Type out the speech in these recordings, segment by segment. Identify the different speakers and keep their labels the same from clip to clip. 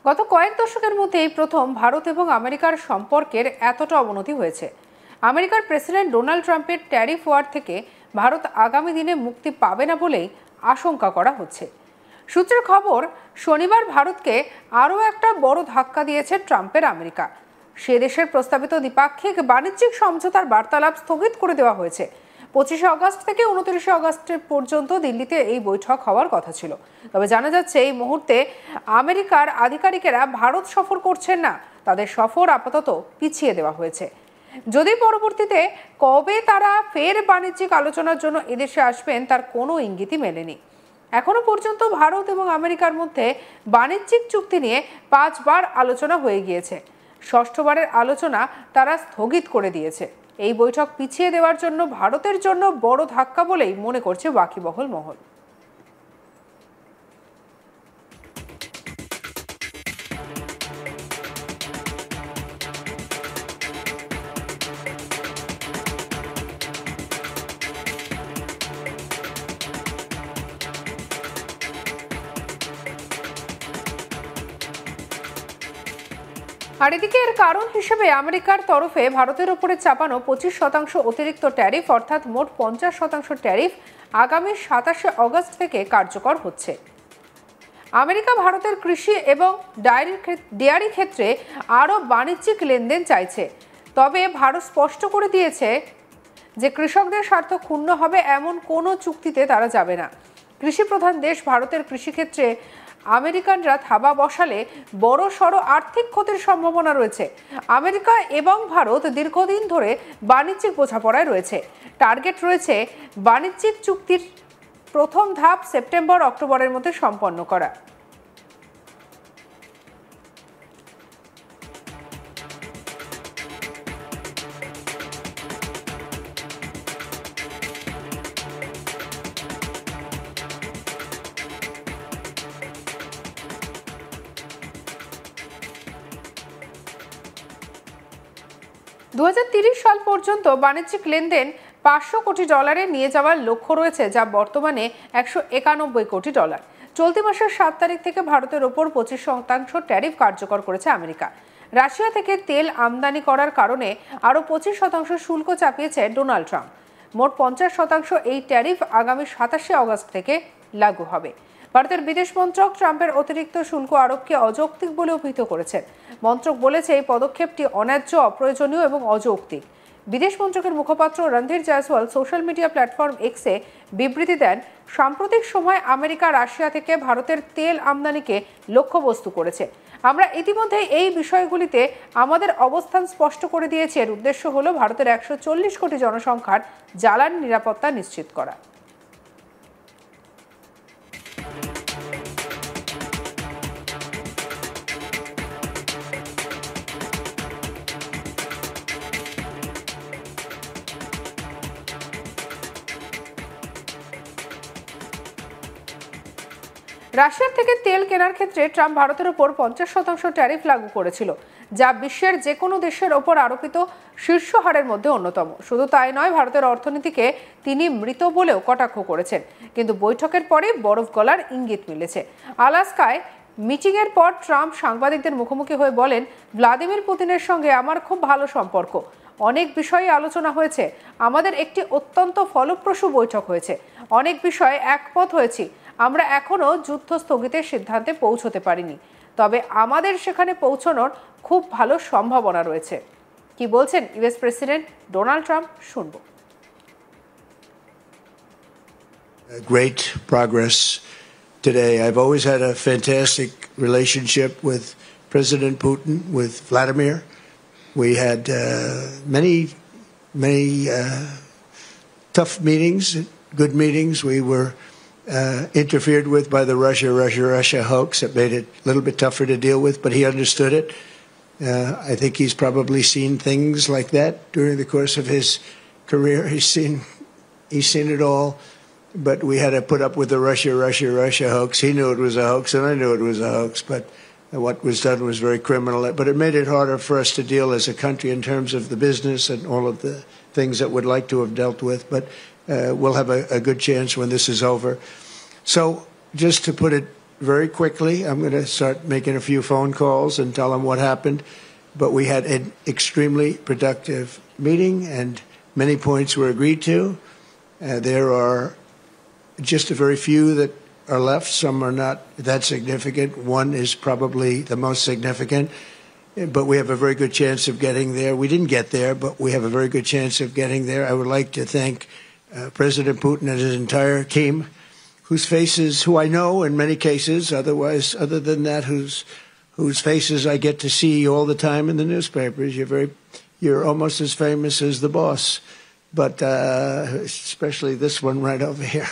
Speaker 1: গত কয়েক দশকের মধ্যে এই প্রথম ভারত এবং আমেরিকার সম্পর্কের এতটা অবনতি হয়েছে। আমেরিকার প্রেসিডেন্ট ডোনাল্ড ট্রাম্পের ট্যারিফ ওয়ার থেকে ভারত আগামী দিনে মুক্তি পাবে না বলেই আশঙ্কা করা হচ্ছে। সূত্রের খবর, শনিবার ভারতকে আরও একটা বড় ধাক্কা দিয়েছে ট্রাম্পের আমেরিকা। সে দেশের প্রস্তাবিত দ্বিপাক্ষিক বাণিজ্যিক সমঝোতার বার্তালাপ স্থগিত করে দেওয়া হয়েছে। 25 আগস্ট থেকে 29 আগস্ট পর্যন্ত দিল্লিতে এই বৈঠক হওয়ার কথা ছিল। তবে জানা যাচ্ছে এই মুহূর্তে আমেরিকার আধিকারিকেরা ভারত সফর করছেন না, তাদের সফর আপাতত পিছিয়ে দেওয়া হয়েছে। যদি পরবর্তীতে কবে তারা ফের বাণিজ্যিক আলোচনার জন্য এদেশে আসবেন তার কোনো ইঙ্গিতই মেলেনি। এখনো পর্যন্ত ভারত এবং আমেরিকার মধ্যে বাণিজ্যিক চুক্তি নিয়ে 5 বার আলোচনা হয়ে গিয়েছে। 6ঠবারের আলোচনা তারা স্থগিত করে দিয়েছে। এই বৈঠক পিছিয়ে দেওয়ার জন্য ভারতের জন্য বড় ধাক্কা বলেই মনে করছে ওয়াকিবহল মহল। আর এদিকে এর কারণ হিসেবে আমেরিকার তরফে ভারতের উপরে চাপানো 25% অতিরিক্ত ট্যারিফ অর্থাৎ মোট 50% ট্যারিফ আগামী 27 আগস্ট থেকে কার্যকর হচ্ছে। আমেরিকা ভারতের কৃষি এবং ডেয়ারি ক্ষেত্রে আরও বাণিজ্যিক লেনদেন চাইছে। তবে ভারত স্পষ্ট করে দিয়েছে যে কৃষকদের স্বার্থ ক্ষুণ্ণ হবে এমন কোনো চুক্তিতে তারা যাবে না। কৃষি প্রধান দেশ ভারতের কৃষিক্ষেত্রে আমেরিকানরা থাবা বসালে বড় সড় আর্থিক ক্ষতির সম্ভাবনা রয়েছে। আমেরিকা এবং ভারত দীর্ঘদিন ধরে বাণিজ্যিক বোঝাপড়ায় রয়েছে। টার্গেট রয়েছে বাণিজ্যিক চুক্তির প্রথম ধাপ সেপ্টেম্বর-অক্টোবরের মধ্যে সম্পন্ন করা। 2030 সাল পর্যন্ত বাণিজ্যিক লেনদেন $500 কোটি নিয়ে যাওয়ার লক্ষ্য রয়েছে, যা বর্তমানে $191 কোটি। চলতি মাসের 7 তারিখ থেকে ভারতের ওপর 25% ট্যারিফ কার্যকর করেছে আমেরিকা। রাশিয়া থেকে তেল আমদানি করার কারণে আরও 25% শুল্ক চাপিয়েছে ডোনাল্ড ট্রাম্প। মোট 50% এই ট্যারিফ আগামী 27 আগস্ট থেকে লাগু হবে। ভারতের বিদেশ মন্ত্রক ট্রাম্পের অতিরিক্ত শুল্ক আরোপকে অযৌক্তিক বলে অভিহিত করেছেন। মন্ত্রক বলেছে এই পদক্ষেপটি অন্যায্য, অপ্রয়োজনীয় এবং অযৌক্তিক। বিদেশ মন্ত্রকের মুখপাত্র Randhir Jaiswal social media platform এক্সে বিবৃতি দেন, সাম্প্রতিক সময় আমেরিকা রাশিয়া থেকে ভারতের তেল আমদানিকে লক্ষ্যবস্তু করেছে। আমরা ইতিমধ্যে এই বিষয়গুলিতে আমাদের অবস্থান স্পষ্ট করে দিয়েছি। এর উদ্দেশ্য হলো ভারতের 140 কোটি জনসংখ্যার জ্বালানি নিরাপত্তা নিশ্চিত করা। রাশিয়ার থেকে তেল কেনার ক্ষেত্রে ট্রাম্প ভারতের ওপর 50% ট্যারিফ লাগু করেছিল, যা বিশ্বের যে কোনো দেশের ওপর আরোপিত শীর্ষ হারের মধ্যে অন্যতম। শুধু তাই নয়, ভারতের অর্থনীতিকে তিনি মৃত বলেও কটাক্ষ করেছেন। কিন্তু বৈঠকের পরে বরফ গলার ইঙ্গিত মিলেছে। আলাস্কায় মিটিংয়ের পর ট্রাম্প সাংবাদিকদের মুখোমুখি হয়ে বলেন, ভ্লাদিমির পুতিনের সঙ্গে আমার খুব ভালো সম্পর্ক, অনেক বিষয়ে আলোচনা হয়েছে, আমাদের একটি অত্যন্ত ফলপ্রসূ বৈঠক হয়েছে, অনেক বিষয়ে একমত হয়েছি। আমরা এখনো যুদ্ধ স্থগিতের সিদ্ধান্তে পৌঁছতে পারিনি, তবে আমাদের সেখানে পৌঁছানোর খুব ভালো সম্ভাবনা রয়েছে। কি বলছেন ইউএস প্রেসিডেন্ট ডোনাল্ড ট্রাম্প, শুনবো।
Speaker 2: Great progress today. I've always had a fantastic relationship with President Putin, with Vladimir. We had many tough meetings, good meetings. We were interfered with by the Russia hoax. It made it a little bit tougher to deal with, but he understood it. I think he's probably seen things like that during the course of his career. He's seen it all, but we had to put up with the Russia hoax. He knew it was a hoax, and I knew it was a hoax, but what was done was very criminal. But it made it harder for us to deal as a country in terms of the business and all of the things that we'd like to have dealt with. But we'll have a good chance when this is over. So just to put it very quickly. I'm going to start making a few phone calls and tell them what happened. But we had an extremely productive meeting, and many points were agreed to. There are just a very few that are left. Some are not that significant. One is probably the most significant, but we have a very good chance of getting there. We didn't get there, but we have a very good chance of getting there. I would like to thank President Putin and his entire team, whose faces, who I know in many cases, otherwise, other than that, whose faces I get to see all the time in the newspapers. You're almost as famous as the boss, but especially this one right over here.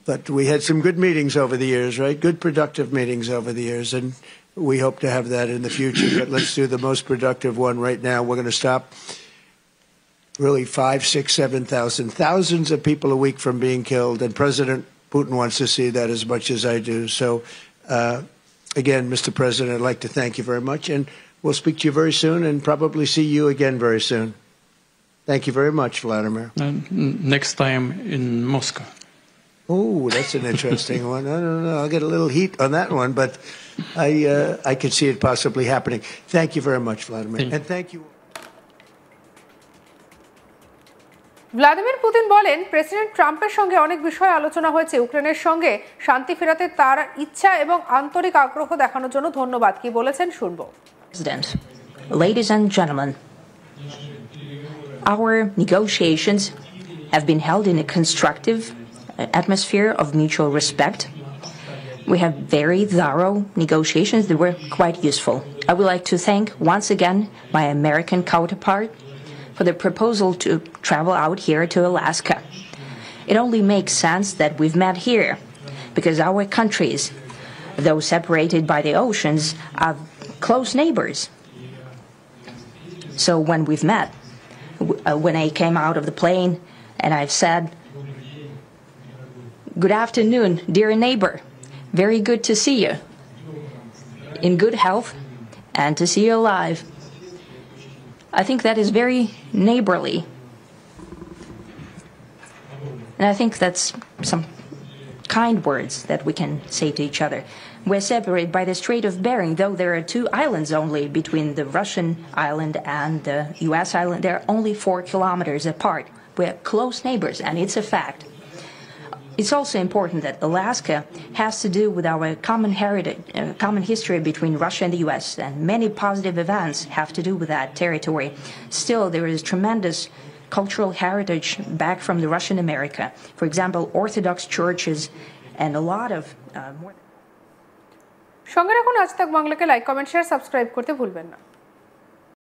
Speaker 2: But we had some good meetings over the years, right? Good, productive meetings over the years, and we hope to have that in the future. But let's do the most productive one right now. We're going to stop really 5, 6, 7,000, thousands of people a week from being killed, and President Putin wants to see that as much as I do. So, again, Mr. President, I'd like to thank you very much, and we'll speak to you very soon and probably see you again very soon. Thank you very much, Vladimir.
Speaker 3: Next time in Moscow.
Speaker 2: Oh, that's an interesting one. I don't know. I'll get a little heat on that one, but I could see it possibly happening. Thank you very much, Vladimir. And thank you.
Speaker 1: Vladimir Putin বলেন, president ট্রাম্পের সঙ্গে অনেক বিষয় আলোচনা হয়েছে। ইউক্রেনের সঙ্গে শান্তি ফেরাতে তার ইচ্ছা এবং আন্তরিক আগ্রহ দেখানোর জন্য ধন্যবাদ। কি বলেছেন শুনবো।
Speaker 4: President, ladies and gentlemen, our negotiations have been held in a constructive atmosphere of mutual respect. We have very thorough negotiations that were quite useful. I would like to thank once again my American counterpart for the proposal to travel out here to Alaska. It only makes sense that we've met here because our countries, though separated by the oceans, are close neighbors. So when we've met, when I came out of the plane and I've said, "Good afternoon, dear neighbor. Very good to see you. In good health and to see you alive." I think that is very neighborly. And I think that's some kind words that we can say to each other. We're separated by the Strait of Bering, though there are 2 islands only between the Russian island and the U.S. island. They're only 4 kilometers apart. We're close neighbors, and it's a fact. It's also important that Alaska has to do with our common heritage, common history between Russia and the U.S., and many positive events have to do with that territory. Still, there is tremendous cultural heritage back from the Russian America. For example, Orthodox churches and a lot of more.
Speaker 1: সঙ্গে রাখুন আজ তাক বাংলাকে like, comment, share, subscribe করতে ভুলবেন না।